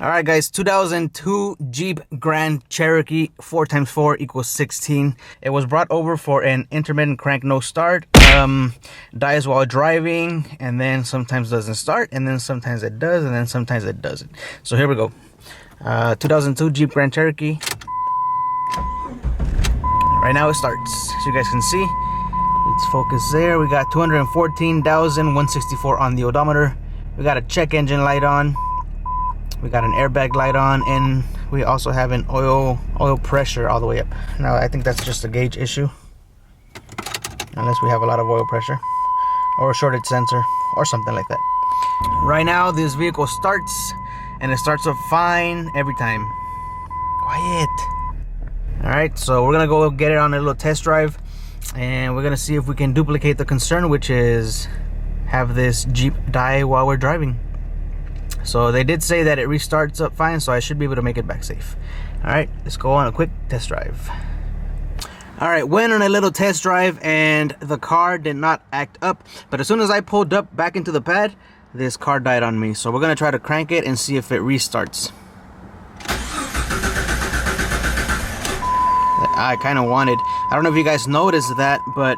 All right, guys, 2002 Jeep Grand Cherokee 4x4 equals 16. It was brought over for an intermittent crank no start. Dies while driving, and then sometimes doesn't start, and then sometimes it does, and then sometimes it doesn't. So here we go. 2002 Jeep Grand Cherokee. Right now it starts. As you guys can see, let's focus there. We got 214,164 on the odometer. We got a check engine light on. We got an airbag light on, and we also have an oil pressure all the way up. Now I think that's just a gauge issue, unless we have a lot of oil pressure or a shorted sensor or something like that. Right now this vehicle starts, and it starts up fine every time. Quiet. All right, so we're gonna go get it on a little test drive, and we're gonna see if we can duplicate the concern, which is have this Jeep die while we're driving. So they did say that it restarts up fine, so I should be able to make it back safe. All right, let's go on a quick test drive. All right, went on a little test drive, and the car did not act up, but as soon as I pulled up back into the pad, this car died on me. So we're gonna try to crank it and see if it restarts. I kind of wanted, I don't know if you guys noticed that, but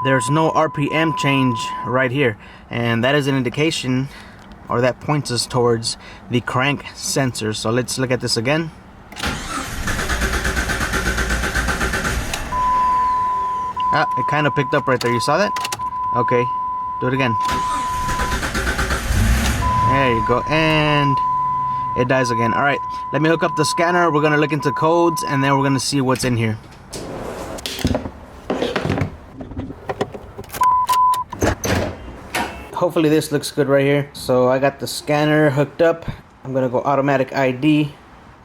there's no RPM change right here, and that is an indication, or that points us towards the crank sensor. So let's look at this again. It kind of picked up right there. You saw that? Okay, do it again. There you go, and it dies again. All right, let me hook up the scanner. We're gonna look into codes, and then we're gonna see what's in here. Hopefully this looks good right here. So I got the scanner hooked up. I'm gonna go automatic ID.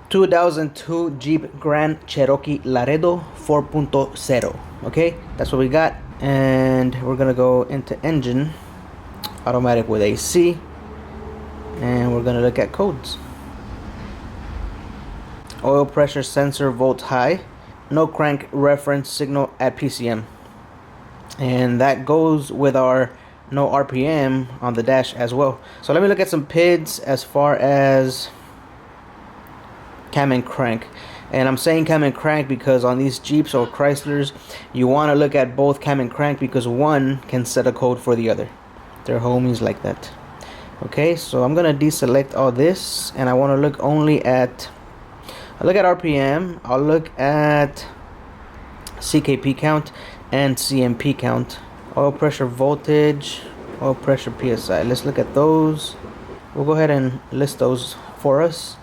2002 Jeep Grand Cherokee Laredo 4.0. Okay, that's what we got. And we're gonna go into engine, automatic with AC, and we're gonna look at codes. Oil pressure sensor volt high, no crank reference signal at PCM, and that goes with our no RPM on the dash as well. So let me look at some PIDs as far as cam and crank. And I'm saying cam and crank because on these Jeeps or Chryslers, you want to look at both cam and crank, because one can set a code for the other. They're homies like that. Okay, so I'm gonna deselect all this, and I want to look only at, I'll look at RPM, I'll look at CKP count and CMP count. Oil pressure voltage, oil pressure PSI. Let's look at those. We'll go ahead and list those for us.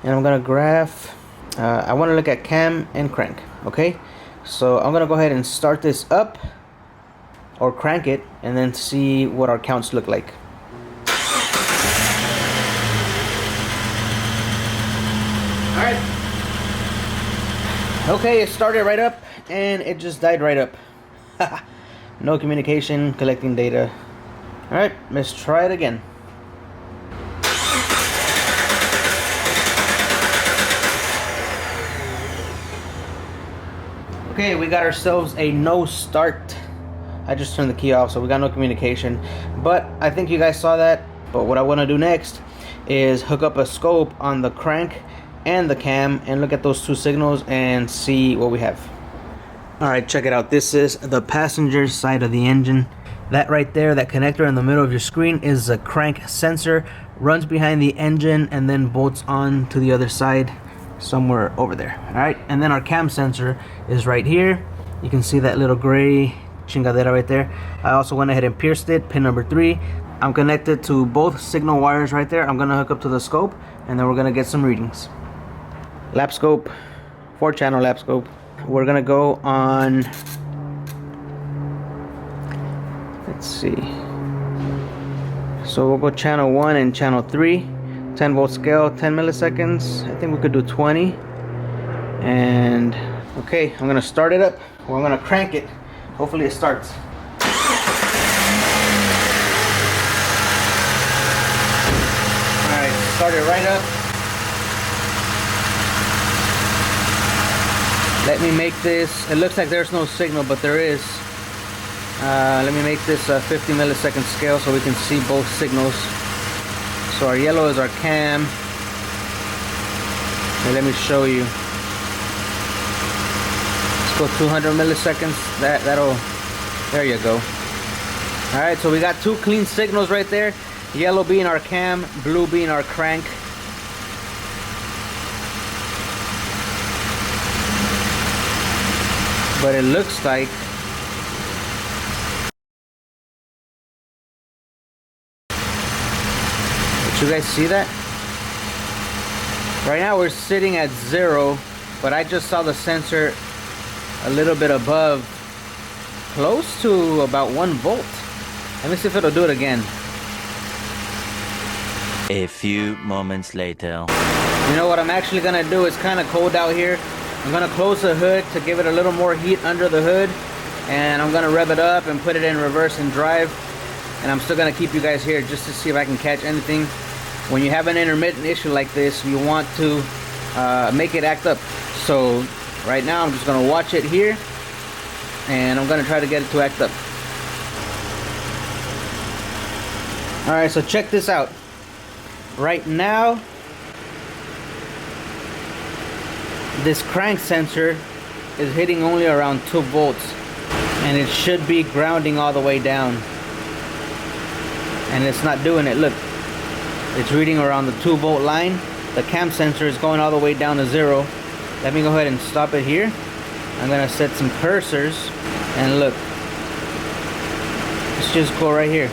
And I'm gonna graph. I want to look at cam and crank. Okay, so I'm gonna go ahead and start this up or crank it, and then see what our counts look like. All right. Okay, it started right up, and it just died right up. No communication, collecting data. All right, let's try it again. Okay, we got ourselves a no start. I just turned the key off, so we got no communication. But I think you guys saw that. But what I want to do next is hook up a scope on the crank and the cam and look at those two signals and see what we have. Alright, check it out. This is the passenger side of the engine. That right there, that connector in the middle of your screen, is a crank sensor. Runs behind the engine and then bolts on to the other side somewhere over there. Alright, and then our cam sensor is right here. You can see that little gray chingadera right there. I also went ahead and pierced it, pin number 3. I'm connected to both signal wires right there. I'm gonna hook up to the scope, and then we're gonna get some readings. Lap scope, 4-channel lap scope. We're gonna go on, let's see, so we'll go channel 1 and channel 3, 10 volt scale, 10 milliseconds. I think we could do 20. And okay, I'm gonna start it up, or I'm gonna crank it. Hopefully it starts. Alright, started right up. Let me make this, it looks like there's no signal, but there is. Let me make this a 50 millisecond scale so we can see both signals. So our yellow is our cam, Okay, let me show you. Let's go 200 milliseconds. There you go. All right, so we got two clean signals right there. Yellow being our cam, blue being our crank. But it looks like did you guys see that? Right now we're sitting at 0, but I just saw the sensor a little bit above, close to about 1 volt. Let me see if it'll do it again. A few moments later. You know what I'm actually gonna do? It's kind of cold out here. I'm gonna close the hood to give it a little more heat under the hood, and I'm gonna rev it up and put it in reverse and drive, and I'm still gonna keep you guys here just to see if I can catch anything. When you have an intermittent issue like this, you want to make it act up. So right now I'm just gonna watch it here, and I'm gonna try to get it to act up. All right, so check this out. Right now, this crank sensor is hitting only around 2 volts, and it should be grounding all the way down, and it's not doing it. Look, it's reading around the 2 volt line. The cam sensor is going all the way down to 0. Let me go ahead and stop it here. I'm gonna set some cursors, and look, let's just go right here.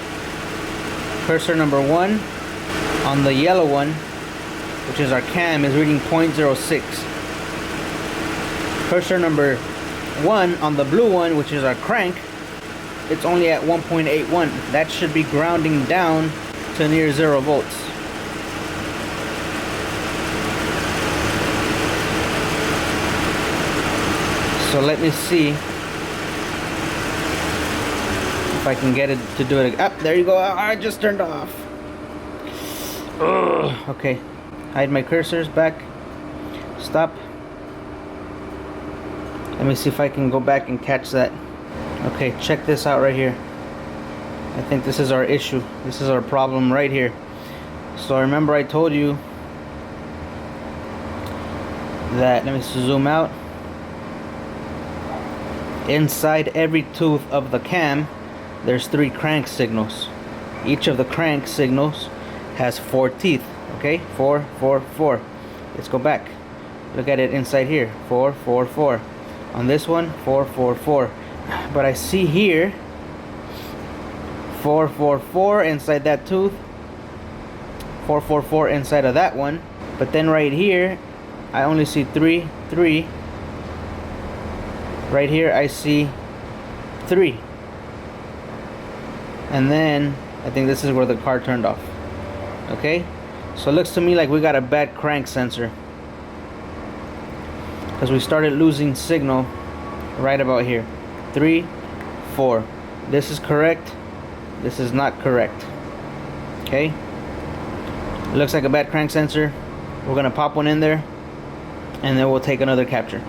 Cursor number 1 on the yellow one, which is our cam, is reading 0.06. Cursor number 1 on the blue one, which is our crank, it's only at 1.81. That should be grounding down to near 0 volts. So let me see if I can get it to do it. Up, there you go. I just turned off. Ugh. Okay, hide my cursors, back, stop. Let me see if I can go back and catch that. Okay, check this out right here. I think this is our issue. This is our problem right here. So remember I told you that, let me zoom out. Inside every tooth of the cam, there's 3 crank signals. Each of the crank signals has 4 teeth. Okay, 4, 4, 4. Let's go back. Look at it inside here. 4, 4, 4. On this one, 4, 4, 4. But I see here 4, 4, 4 inside that tooth. 4, 4, 4 inside of that one. But then right here, I only see 3, 3. Right here, I see 3. And then I think this is where the car turned off. Okay, so it looks to me like we got a bad crank sensor, because we started losing signal right about here. 3, 4. This is correct. This is not correct. Okay, it looks like a bad crank sensor. We're gonna pop one in there, and then we'll take another capture.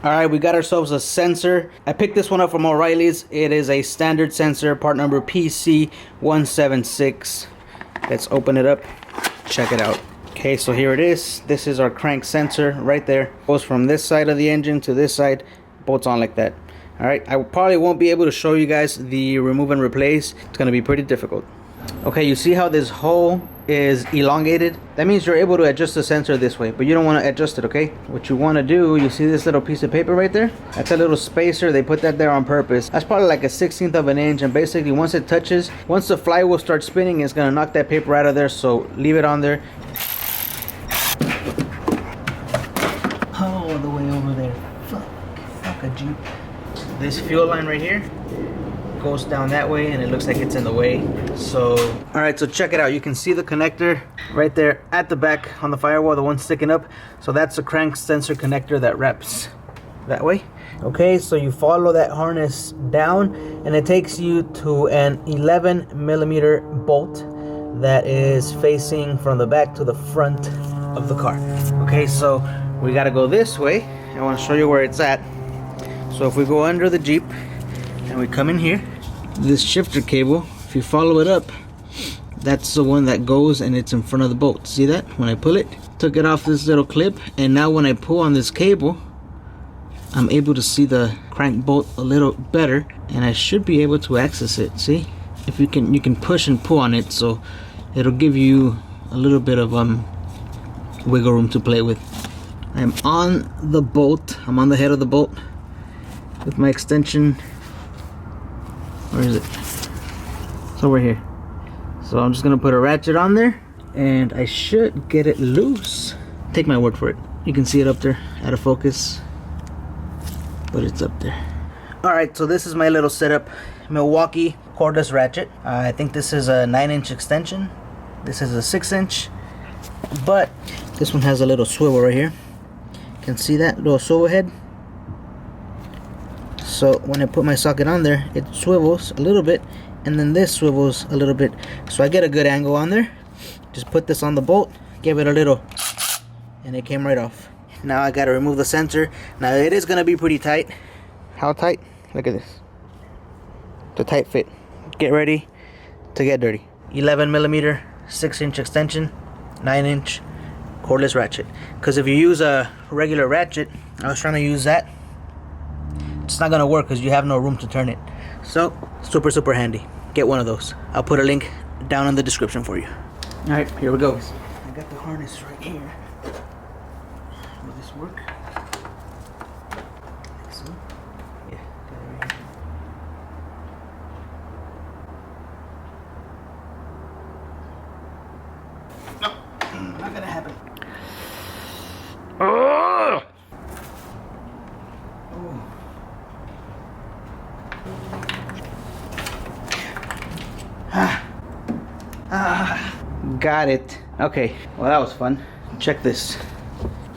All right, we got ourselves a sensor. I picked this one up from O'Reilly's. It is a standard sensor, part number PC176. Let's open it up, check it out. Okay, so here it is. This is our crank sensor right there. Goes from this side of the engine to this side, bolts on like that. All right, I probably won't be able to show you guys the remove and replace. It's gonna be pretty difficult. Okay, you see how this hole is elongated? That means you're able to adjust the sensor this way, but you don't want to adjust it, okay? What you want to do, you see this little piece of paper right there? That's a little spacer. They put that there on purpose. That's probably like a 1/16 of an inch, and basically once it touches, once the flywheel starts spinning, it's gonna knock that paper out of there, so leave it on there. All the way over there. Fuck a Jeep. This fuel line right here goes down that way, and it looks like it's in the way. So all right, so check it out. You can see the connector right there at the back on the firewall, the one sticking up. So that's a crank sensor connector that wraps that way. Okay, so you follow that harness down, and it takes you to an 11mm bolt that is facing from the back to the front of the car. Okay, so we got to go this way. I want to show you where it's at. So if we go under the Jeep and we come in here, this shifter cable, if you follow it up, that's the one that goes, and it's in front of the bolt. See that? When I pull it, took it off this little clip, and now when I pull on this cable, I'm able to see the crank bolt a little better, and I should be able to access it. See, if you can push and pull on it, so it'll give you a little bit of wiggle room to play with. I'm on the bolt. I'm on the head of the bolt with my extension. Where is it? It's over here. So I'm just gonna put a ratchet on there, and I should get it loose. Take my word for it. You can see it up there, out of focus, but it's up there. All right, so this is my little setup. Milwaukee cordless ratchet. I think this is a 9-inch extension. This is a 6-inch, but this one has a little swivel right here. Can see that little swivel head? So when I put my socket on there, it swivels a little bit, and then this swivels a little bit, so I get a good angle on there. Just put this on the bolt, give it a little, and it came right off. Now I gotta remove the sensor. Now it is gonna be pretty tight. How tight? Look at this. It's a tight fit. Get ready to get dirty. 11mm 6-inch extension, 9-inch cordless ratchet. Because if you use a regular ratchet, I was trying to use that, it's not gonna work because you have no room to turn it. So super handy. Get one of those. I'll put a link down in the description for you. All right, here we go. I got the harness right here. Will this work? I think so. Yeah, got it right here. No, not gonna happen. Oh! Got it. Okay, well that was fun. Check this.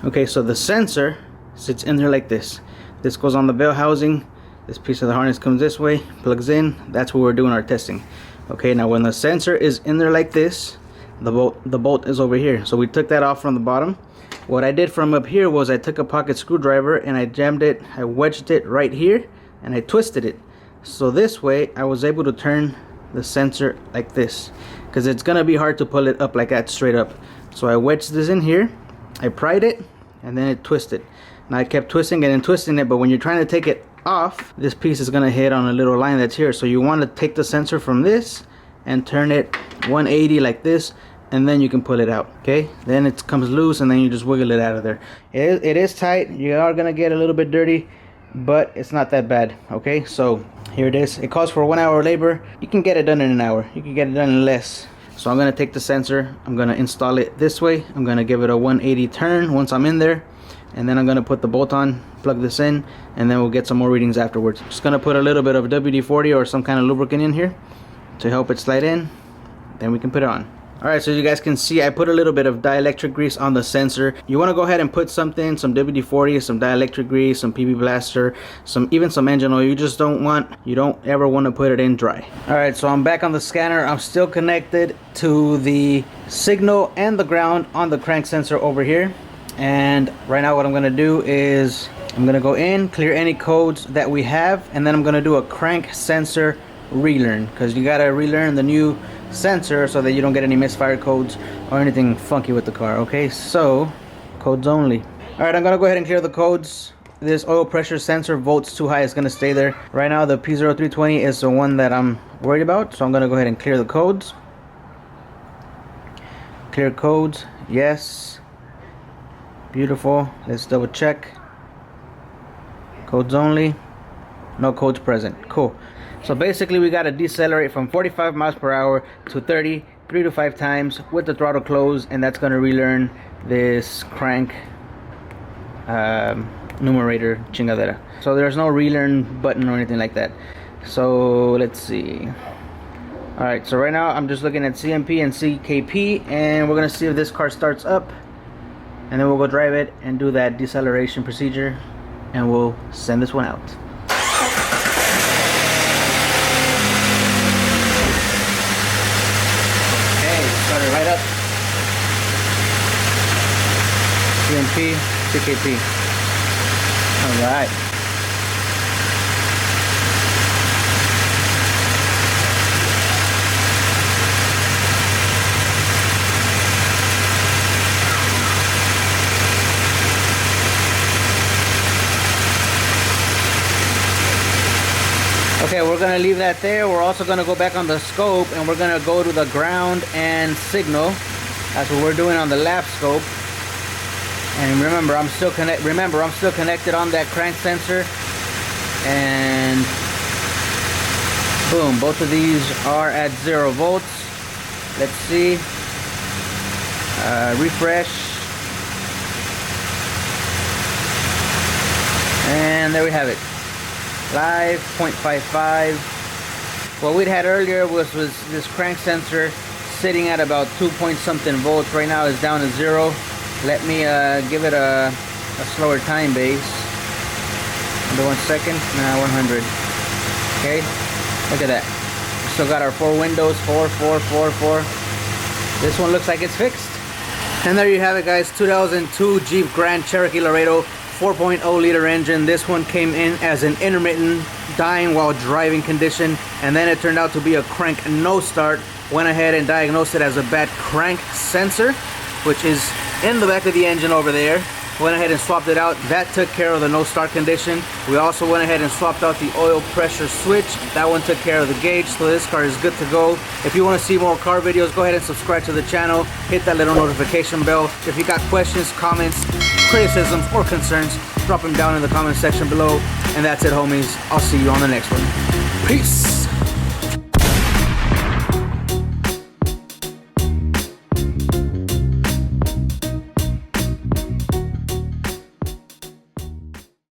Okay, so the sensor sits in there like this. This goes on the bell housing. This piece of the harness comes this way, plugs in. That's where we're doing our testing. Okay, now when the sensor is in there like this, the bolt is over here. So we took that off from the bottom. What I did from up here was I took a pocket screwdriver and I jammed it, I wedged it right here, and I twisted it. So this way I was able to turn the sensor like this, because it's gonna be hard to pull it up like that straight up. So I wedged this in here, I pried it, and then it twisted. Now I kept twisting it and twisting it, but when you're trying to take it off, this piece is gonna hit on a little line that's here. So you want to take the sensor from this and turn it 180 like this, and then you can pull it out. Okay, then it comes loose, and then you just wiggle it out of there. It is tight. You are gonna get a little bit dirty, but it's not that bad. Okay, so here it is. It calls for 1 hour labor. You can get it done in an hour. You can get it done in less. So I'm gonna take the sensor, I'm gonna install it this way, I'm gonna give it a 180 turn once I'm in there, and then I'm gonna put the bolt on, plug this in, and then we'll get some more readings afterwards. Just gonna put a little bit of WD-40 or some kind of lubricant in here to help it slide in, then we can put it on. Alright, so you guys can see I put a little bit of dielectric grease on the sensor. You want to go ahead and put something, some WD-40, some dielectric grease, some PB Blaster, even some engine oil. You don't ever want to put it in dry. Alright, so I'm back on the scanner. I'm still connected to the signal and the ground on the crank sensor over here. And right now what I'm going to do is I'm going to go in, clear any codes that we have, and then I'm going to do a crank sensor relearn, because you got to relearn the new sensor so that you don't get any misfire codes or anything funky with the car. Okay, so codes only. All right, I'm gonna go ahead and clear the codes. This oil pressure sensor volts too high, is gonna stay there. Right now the P0320 is the one that I'm worried about, so I'm gonna go ahead and clear the codes. Clear codes, yes, beautiful. Let's double check. Codes only, no codes present. Cool. So basically we got to decelerate from 45 miles per hour to 30 3 to 5 times with the throttle closed, and that's going to relearn this crank numerator chingadera. So there's no relearn button or anything like that. So let's see. Alright, so right now I'm just looking at CMP and CKP, and we're going to see if this car starts up, and then we'll go drive it and do that deceleration procedure, and we'll send this one out. Right up. CMP, CKP. Alright. Okay, we're gonna leave that there. We're also gonna go back on the scope and we're gonna go to the ground and signal. That's what we're doing on the lap scope. And remember, I'm still connected on that crank sensor. And boom, both of these are at 0 volts. Let's see. Refresh. And there we have it. Live 0.55. What we'd had earlier was this crank sensor sitting at about 2 point something volts. Right now it's down to 0. Let me give it a slower time base. Under 1 second. Now 100. Okay. Look at that. Still got our 4 windows. 4, 4, 4, 4. This one looks like it's fixed. And there you have it, guys. 2002 Jeep Grand Cherokee Laredo 4.0 liter engine. This one came in as an intermittent dying while driving condition, and then it turned out to be a crank no start. Went ahead and diagnosed it as a bad crank sensor, which is in the back of the engine over there. Went ahead and swapped it out. That took care of the no start condition. We also went ahead and swapped out the oil pressure switch. That one took care of the gauge, so this car is good to go. If you want to see more car videos, go ahead and subscribe to the channel. Hit that little notification bell. If you got questions, comments, criticisms, or concerns, drop them down in the comment section below. And that's it, homies. I'll see you on the next one. Peace.